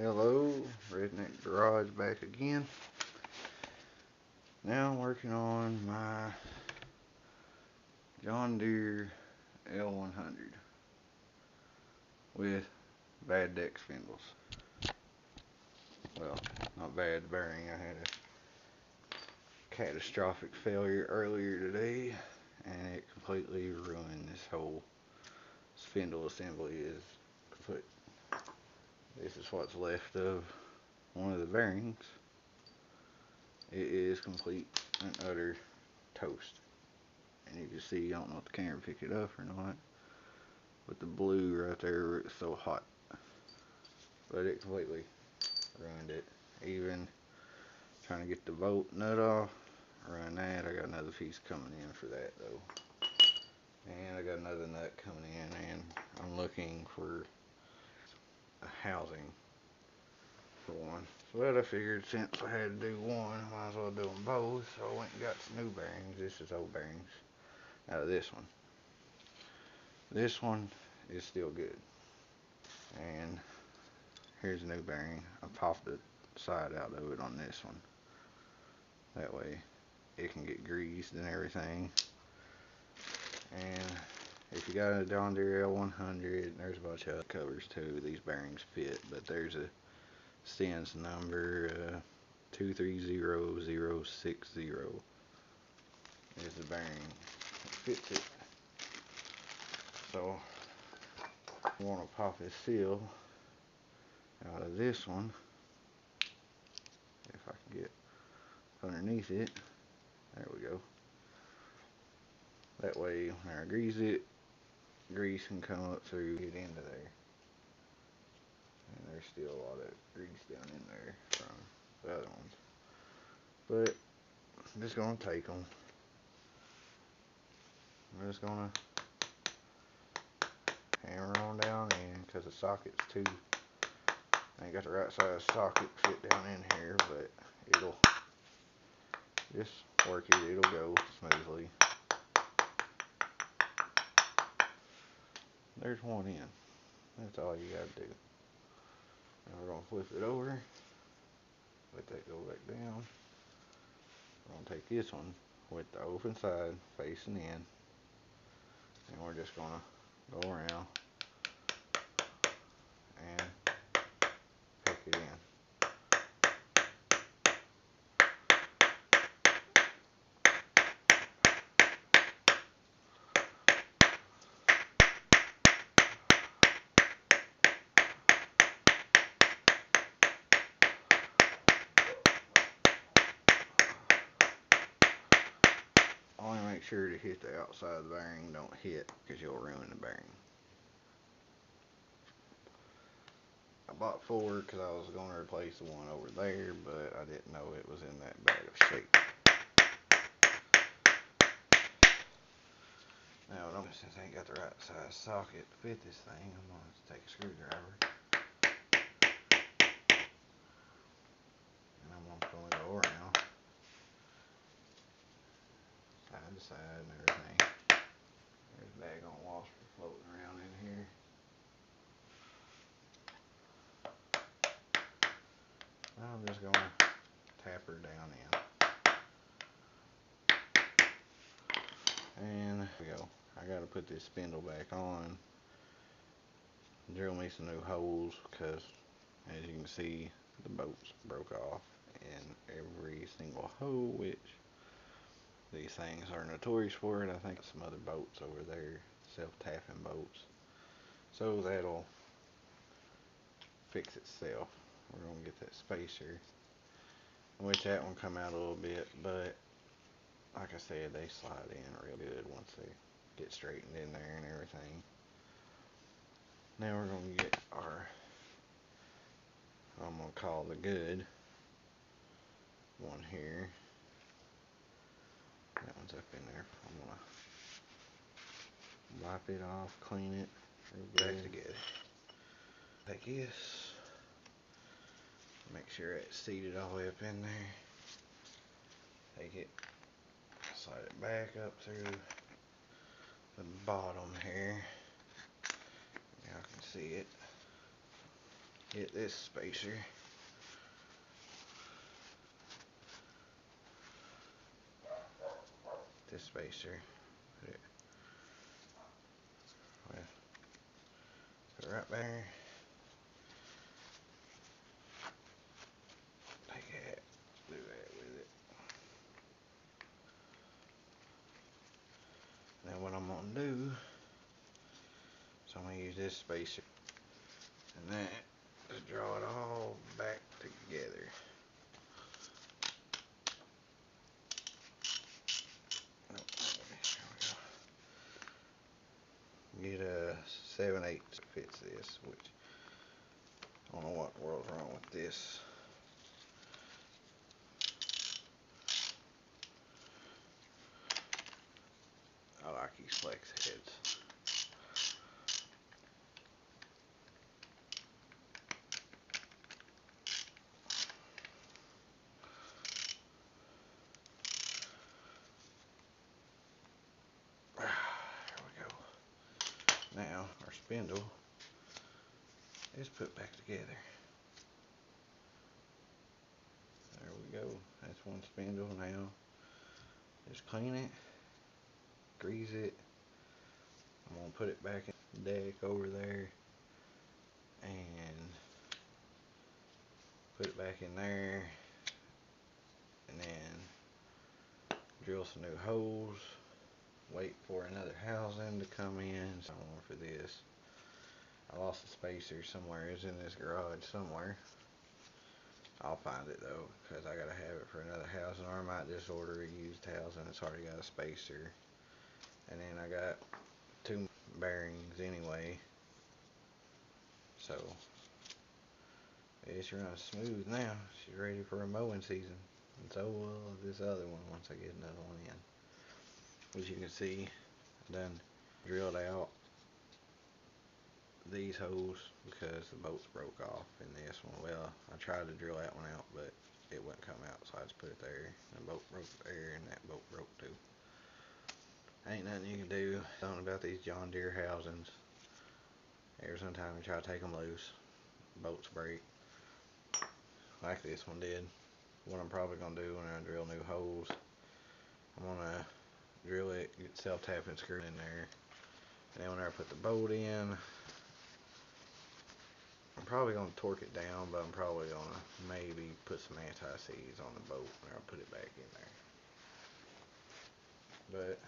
Hello, Redneck Garage back again. Now I'm working on my John Deere L100 with bad deck spindles. Well, not bad bearing. I had a catastrophic failure earlier today and it completely ruined this whole spindle assembly. This is what's left of one of the bearings. It is complete and utter toast. And you can see, I don't know if the camera picked it up or not, but the blue right there, it's so hot. But it completely ruined it. Even trying to get the bolt nut off, run that. I got another piece coming in for that though. And I got another nut coming in, and I'm looking for a housing for one. But I figured since I had to do one, I might as well do them both. So I went and got some new bearings. This is old bearings out of this one. This one is still good. And here's a new bearing. I popped the side out of it on this one. That way it can get greased and everything. And if you got a John Deere L100, there's a bunch of covers too. These bearings fit, but there's a STINS number 230060 is the bearing that fits it. So I want to pop this seal out of this one, if I can get underneath it. There we go. That way when I grease it, grease can come up through, get into there. And there's still a lot of grease down in there from the other ones. But I'm just going to take them. I'm just going to hammer on down in, because the socket's too, I ain't got the right size socket fit down in here, but it'll just work it, it'll go smoothly. There's one in. That's all you gotta do. Now we're gonna flip it over, let that go back down. We're gonna take this one with the open side facing in, and we're just gonna go around and poke it in. Only make sure to hit the outside of the bearing, don't hit, because you'll ruin the bearing. I bought 4 because I was going to replace the one over there, but I didn't know it was in that bad of shape. Now, since I ain't got the right size socket to fit this thing, I'm going to take a screwdriver. And I'm going to go around, side to side and everything. There's a bag on wasp floating around in here. Now I'm just going to tap her down in. And there we go. I got to put this spindle back on. Drill me some new holes, because as you can see, the bolts broke off in every single hole, which these things are notorious for it. I think some other bolts over there, self-tapping bolts. So that'll fix itself. We're going to get that spacer, which that one come out a little bit, but like I said, they slide in real good once they get straightened in there and everything. Now we're going to get our, I'm going to call the good one here. That one's up in there. I'm going to wipe it off, clean it, back together. Take this, make sure it's seated all the way up in there. Take it, slide it back up through the bottom here. Y'all can see it. get this spacer. This spacer. Put it right there. Take it. Do that with it. Now what I'm gonna do is I'm gonna use this spacer and that to draw it all back together. Get a 7/8 that fits this, which I don't know what the world's wrong with this. I like these flex heads. There we go. Now our spindle is put back together. There we go. That's one spindle. Now just clean it, grease it. I'm gonna put it back in the deck over there and put it back in there, and then drill some new holes. Wait for another housing to come in. So for this, I lost the spacer somewhere. It's in this garage somewhere. I'll find it though, because I gotta have it for another housing, or I might just order a used housing. It's already got a spacer, and then I got 2 bearings anyway. So it's running smooth now. She's ready for a mowing season, and so will this other one once I get another one in. As you can see, I done drilled out these holes because the bolts broke off in this one. Well, I tried to drill that one out, but it wouldn't come out, so I just put it there. The bolt broke there, and that bolt broke too. Ain't nothing you can do. Something about these John Deere housings. Every time you try to take them loose, bolts break. Like this one did. What I'm probably gonna do when I drill new holes, I'm gonna drill it, get self-tapping screw in there, and then when I put the bolt in, I'm probably gonna torque it down, but I'm probably gonna maybe put some anti-seize on the bolt and I'll put it back in there. But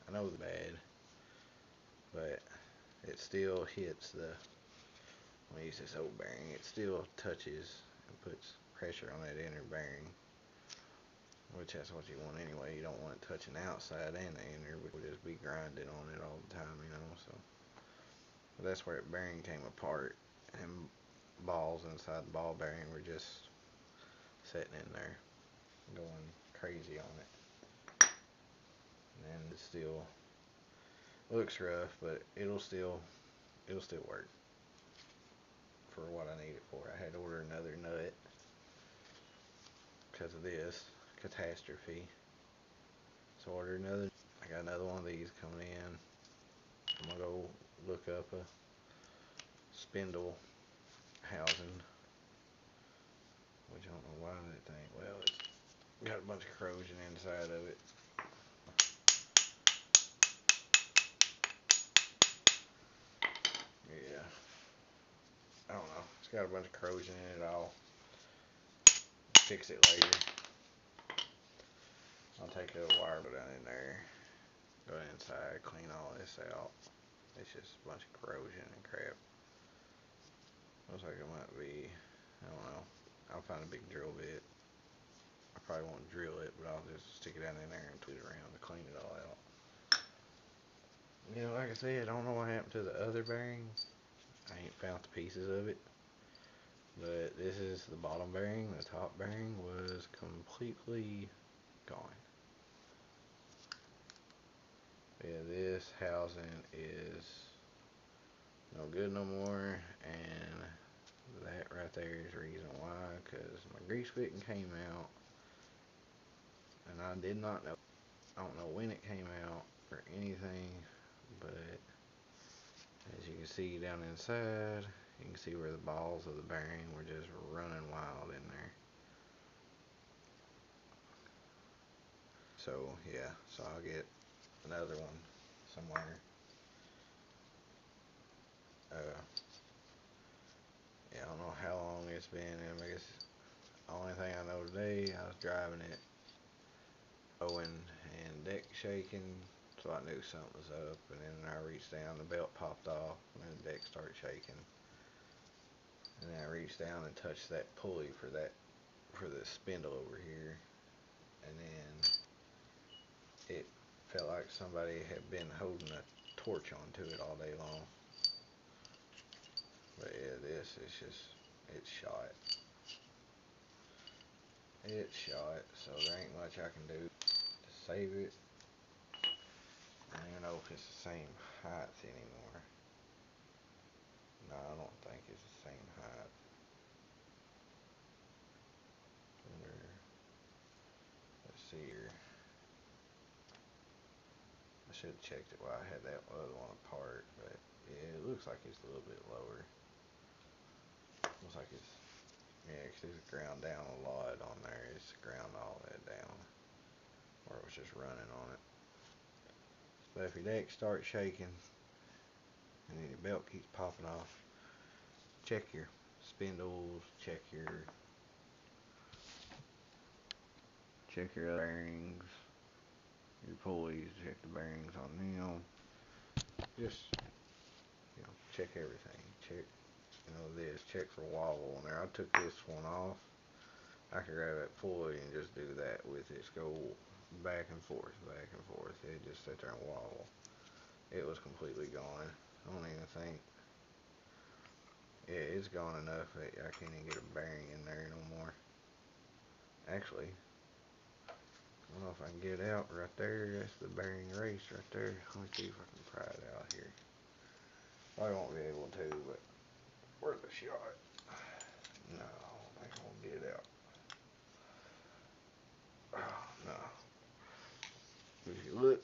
I know it's bad, but it still hits the, when I use this old bearing, it still touches and puts pressure on that inner bearing, which that's what you want anyway. You don't want it touching the outside and the inner, which would just be grinding on it all the time, you know. So but that's where that bearing came apart, and balls inside the ball bearing were just sitting in there going crazy on it. And it still looks rough, but it'll still work for what I need it for. I had to order another nut because of this Catastrophic. So I ordered another. I got another one of these coming in. I'm gonna go look up a spindle housing, which I don't know why that thing. Well, it's got a bunch of corrosion inside of it. Yeah, I don't know. It's got a bunch of corrosion in it. I'll fix it later. I'll take a wire, go down in there, go inside, clean all this out. It's just a bunch of corrosion and crap. Looks like it might be, I don't know. I'll find a big drill bit. I probably won't drill it, but I'll just stick it down in there and twist it around to clean it all out. You know, like I said, I don't know what happened to the other bearing. I ain't found the pieces of it. But this is the bottom bearing. The top bearing was completely gone. Yeah, this housing is no good no more, and that right there is the reason why, because my grease fitting came out, and I did not know. I don't know when it came out or anything, but as you can see down inside, You can see where the balls of the bearing were just running wild in there. So yeah, so I'll get another one somewhere. Yeah, I don't know how long it's been. I guess the only thing I know today, I was driving it, going and deck shaking, so I knew something was up. And then I reached down, the belt popped off, and then the deck started shaking. And then I reached down and touched that pulley for the spindle over here, and then it felt like somebody had been holding a torch onto it all day long. But yeah, this is just, it's shot. It's shot, so there ain't much I can do to save it. I don't even know if it's the same height anymore. No, I don't think it's the same height. Let's see here. I should have checked it while I had that other one apart, but yeah, it looks like it's a little bit lower. Looks like it's, yeah, because it's ground down a lot on there. It's ground all that down, or it was just running on it. But if your deck starts shaking and then your belt keeps popping off, check your spindles, check your other bearings, your pulleys, check the bearings on them. Just, check everything. Check, check for wobble on there. I took this one off. I could grab that pulley and just do that with it. Go back and forth, back and forth. It just sat there and wobble. It was completely gone. I don't even think. Yeah, it's gone enough that I can't even get a bearing in there no more. Actually, I don't know if I can get it out right there. That's the bearing race right there. Let me see if I can pry it out here. I won't be able to, but where's the shot? No, I won't get it out. Oh, no. If you look,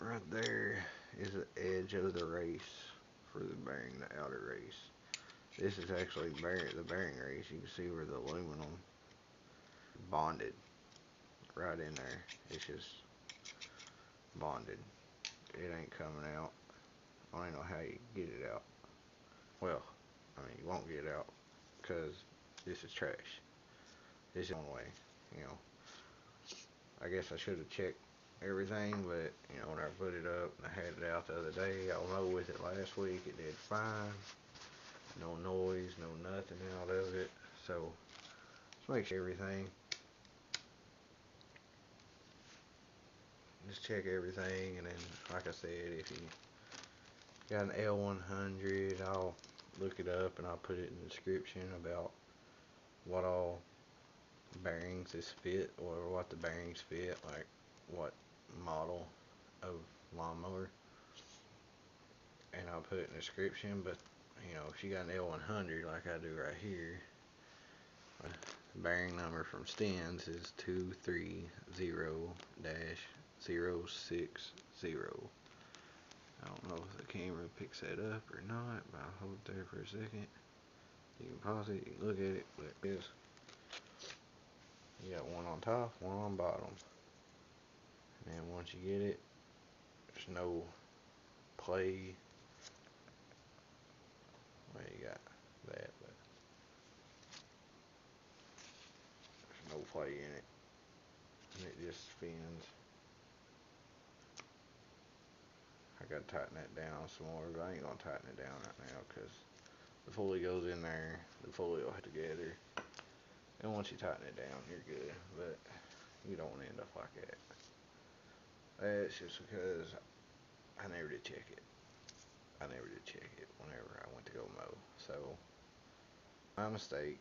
right there is the edge of the race for the bearing, the outer race. This is actually the bearing race. You can see where the aluminum bonded right in there. It's just bonded. It ain't coming out. I don't even know how you get it out. Well, I mean, you won't get it out because this is trash. This is one way, I guess I should have checked everything, but when I put it up and I had it out the other day, I was with it last week. It did fine. No noise, no nothing out of it. So just make sure everything. Just check everything, and then, like I said, if you got an L100, I'll look it up and I'll put it in the description about what all bearings this fit, or what the bearings fit, like what model of lawnmower, and I'll put it in the description. But if you got an L100 like I do right here, the bearing number from Stens is 230-060. I don't know if the camera picks that up or not, but I'll hold it there for a second. You can pause it, you can look at it, but it is. You got one on top, one on bottom. And then once you get it, there's no play. Well, you got that, but there's no play in it. And it just spins. I gotta tighten that down some more, but I ain't gonna tighten it down right now because the pulley goes in there, the pulley will hit together. And once you tighten it down, you're good, but you don't want to end up like that. That's just because I never did check it. I never did check it whenever I went to go mow. So, my mistake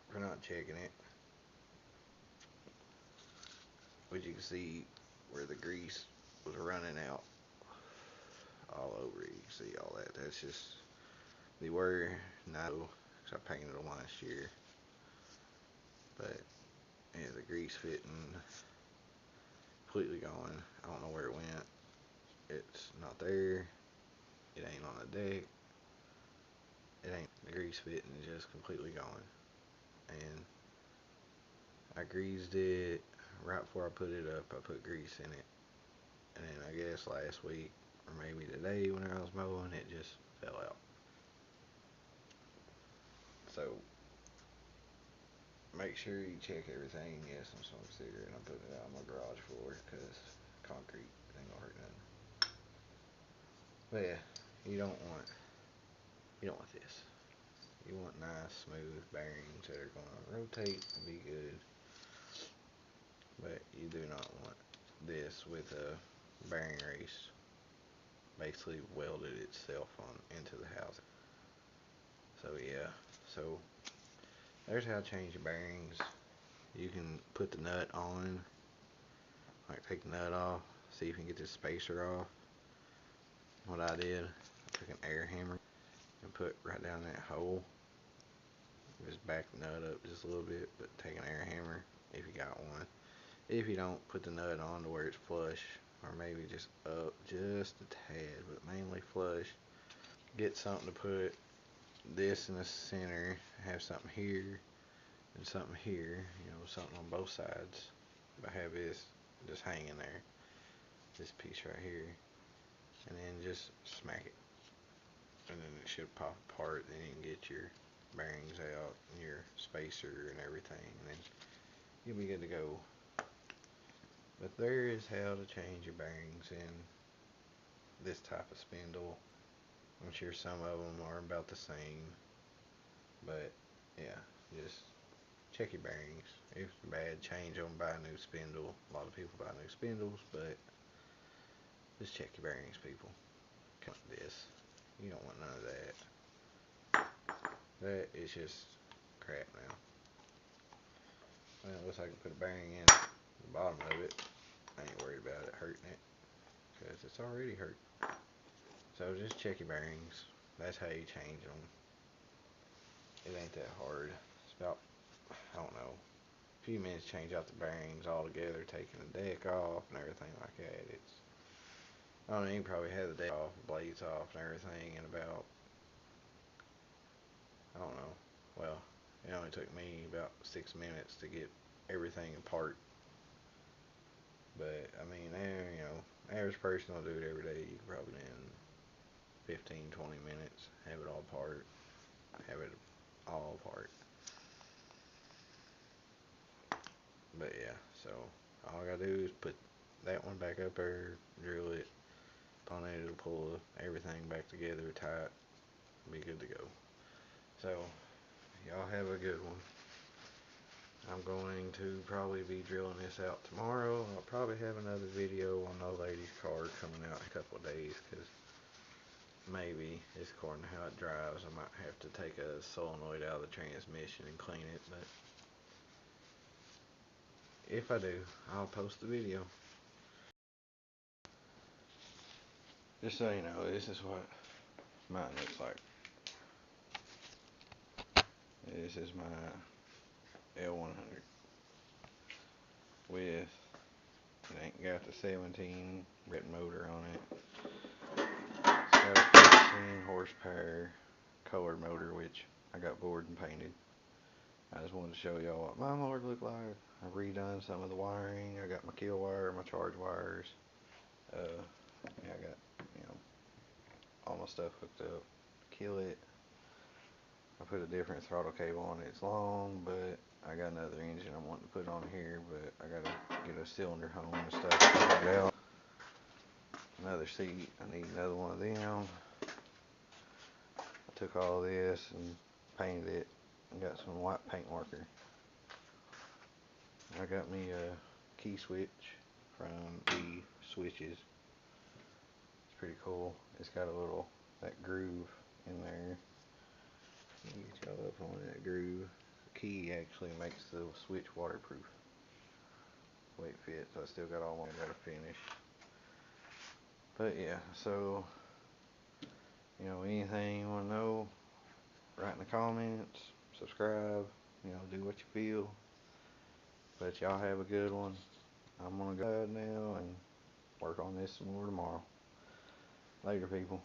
for not checking it. But you can see where the grease was running out all over it. You can see all that. That's just, they were, no, because I painted them last year. But, yeah, the grease fitting completely gone. I don't know where it went. It's not there. It ain't on the deck. it ain't, the grease fitting is just completely gone. And I greased it right before I put it up. I put grease in it, and then I guess last week or maybe today when I was mowing, it just fell out. So make sure you check everything. Yes, I'm smoke cigarette and I'm putting it out on my garage floor because concrete ain't gonna hurt nothing. But yeah, you don't want this. You want nice smooth bearings that are gonna rotate and be good. But you do not want this with a bearing race basically welded itself on into the housing. So yeah, so there's how to change your bearings. You can put the nut on, like take the nut off, see if you can get this spacer off. What I did, I took an air hammer and put right down that hole. Just back the nut up just a little bit, but take an air hammer if you got one. If you don't, put the nut on to where it's flush, or maybe just up just a tad, but mainly flush. Get something to put this in the center, have something here and something here, something on both sides. But have this just hanging there, this piece right here, and then just smack it, and then it should pop apart. Then you can get your bearings out and your spacer and everything, and then you'll be good to go. But there is how to change your bearings in this type of spindle. I'm sure some of them are about the same, but yeah, just check your bearings. If it's bad, change them, buy a new spindle. A lot of people buy new spindles, but just check your bearings, people. Come with this. You don't want none of that. That is just crap now. Well, it looks like I can put a bearing in the bottom of it. I ain't worried about it hurting it, because it's already hurt. So just check your bearings. That's how you change them. It ain't that hard. It's about, I don't know, a few minutes change out the bearings all together, taking the deck off and everything like that. I don't know, you can probably have the deck off, the blades off and everything in about, I don't know, well, it only took me about 6 minutes to get everything apart. But, I mean, average person will do it every day. You can probably in 15, 20 minutes have it all apart, have it all apart. But yeah, so all I gotta do is put that one back up there, drill it, on it, it'll pull everything back together tight, be good to go. So, y'all have a good one. I'm going to probably be drilling this out tomorrow. I'll probably have another video on the lady's car coming out in a couple of days, because maybe, it's according to how it drives, I might have to take a solenoid out of the transmission and clean it, but if I do, I'll post the video. Just so you know, this is what mine looks like. This is my L100 with, it ain't got the 17 red motor on it. It's got a 15 horsepower colored motor, which I got bored and painted. I just wanted to show y'all what my mower looked like. I've redone some of the wiring. I got my kill wire, my charge wires. Yeah, I got, all my stuff hooked up. Kill it. I put a different throttle cable on it. It's long, but I got another engine I want to put on here, but I gotta get a cylinder home and stuff out. Another seat. I need another one of them. I took all this and painted it and got some white paint marker. I got me a key switch from the switches. It's pretty cool. It's got a little, that groove in there. Let me get y'all up on that groove. The key actually makes the switch waterproof. The way it fits. So I still got all I gotta finish. But yeah, so anything you wanna know, write in the comments, subscribe, do what you feel. But y'all have a good one. I'm gonna go now and work on this some more tomorrow. Later, people.